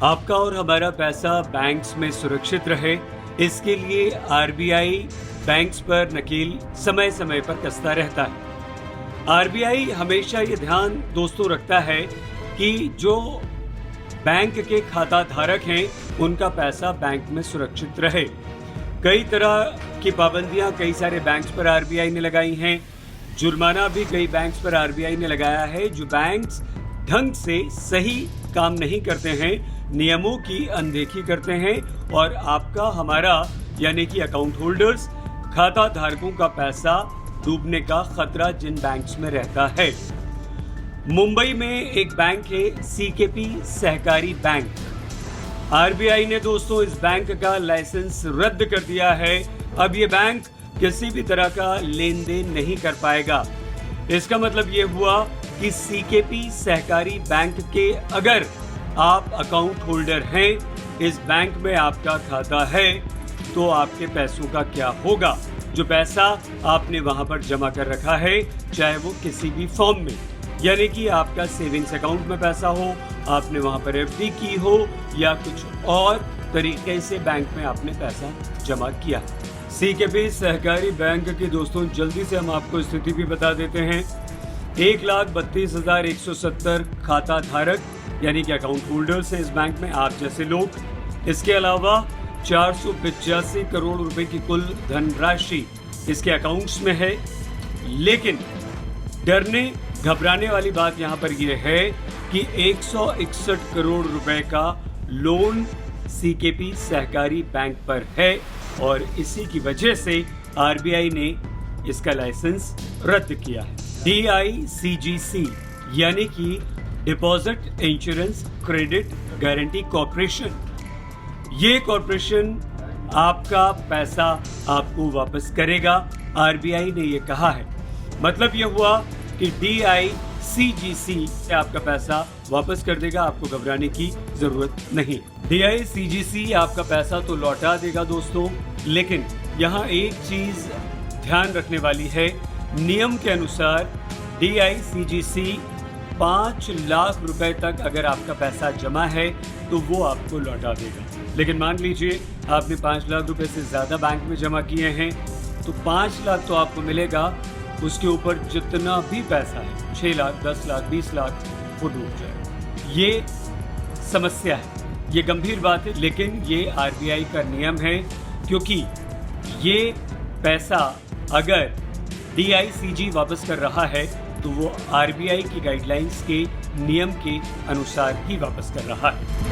आपका और हमारा पैसा बैंक्स में सुरक्षित रहे, इसके लिए आरबीआई बैंक्स पर नकेल समय समय पर कसता रहता है। आरबीआई हमेशा ये ध्यान दोस्तों रखता है कि जो बैंक के खाता धारक हैं उनका पैसा बैंक में सुरक्षित रहे। कई तरह की पाबंदियां कई सारे बैंक्स पर आरबीआई ने लगाई हैं। जुर्माना भी कई बैंक्स पर आरबीआई ने लगाया है। जो बैंक्स ढंग से सही काम नहीं करते हैं, नियमों की अनदेखी करते हैं और आपका हमारा यानी कि अकाउंट होल्डर्स खाता धारकों का पैसा डूबने का खतरा जिन बैंक्स में रहता है। मुंबई में एक बैंक है सीकेपी सहकारी बैंक। आरबीआई ने दोस्तों इस बैंक का लाइसेंस रद्द कर दिया है। अब ये बैंक किसी भी तरह का लेन देन नहीं कर पाएगा। इसका मतलब ये हुआ कि सीकेपी सहकारी बैंक के अगर आप अकाउंट होल्डर हैं, इस बैंक में आपका खाता है, तो आपके पैसों का क्या होगा। जो पैसा आपने वहां पर जमा कर रखा है, चाहे वो किसी भी फॉर्म में, यानी कि आपका सेविंग्स अकाउंट में पैसा हो, आपने वहां पर एफडी की हो या कुछ और तरीके से बैंक में आपने पैसा जमा किया। सीकेपी सहकारी बैंक की दोस्तों जल्दी से हम आपको स्थिति भी बता देते हैं। 1,32,170 खाता धारक यानी कि अकाउंट होल्डर्स हैं इस बैंक में, आप जैसे लोग। इसके अलावा 485 करोड़ रुपए की कुल धनराशि इसके अकाउंट्स में है। लेकिन डरने घबराने वाली बात यहाँ पर यह है कि 161 करोड़ रुपए का लोन सीकेपी सहकारी बैंक पर है और इसी की वजह से आरबीआई ने इसका लाइसेंस रद्द किया है। DICGC यानी कि deposit insurance credit guarantee corporation, ये कॉर्पोरेशन आपका पैसा आपको वापस करेगा, आरबीआई ने ये कहा है। मतलब ये हुआ कि DICGC से आपका पैसा वापस कर देगा, आपको घबराने की जरूरत नहीं। DICGC आपका पैसा तो लौटा देगा दोस्तों, लेकिन यहाँ एक चीज ध्यान रखने वाली है। नियम के अनुसार DICGC 5 लाख रुपए तक अगर आपका पैसा जमा है तो वो आपको लौटा देगा। लेकिन मान लीजिए आपने 5 लाख रुपए से ज्यादा बैंक में जमा किए हैं तो 5 लाख तो आपको मिलेगा, उसके ऊपर जितना भी पैसा है 6 लाख 10 लाख 20 लाख वो डूब जाएगा। ये समस्या है, ये गंभीर बात है, लेकिन ये आरबीआई का नियम है क्योंकि ये पैसा अगर DICG वापस कर रहा है तो वो आरबीआई की गाइडलाइंस के नियम के अनुसार ही वापस कर रहा है।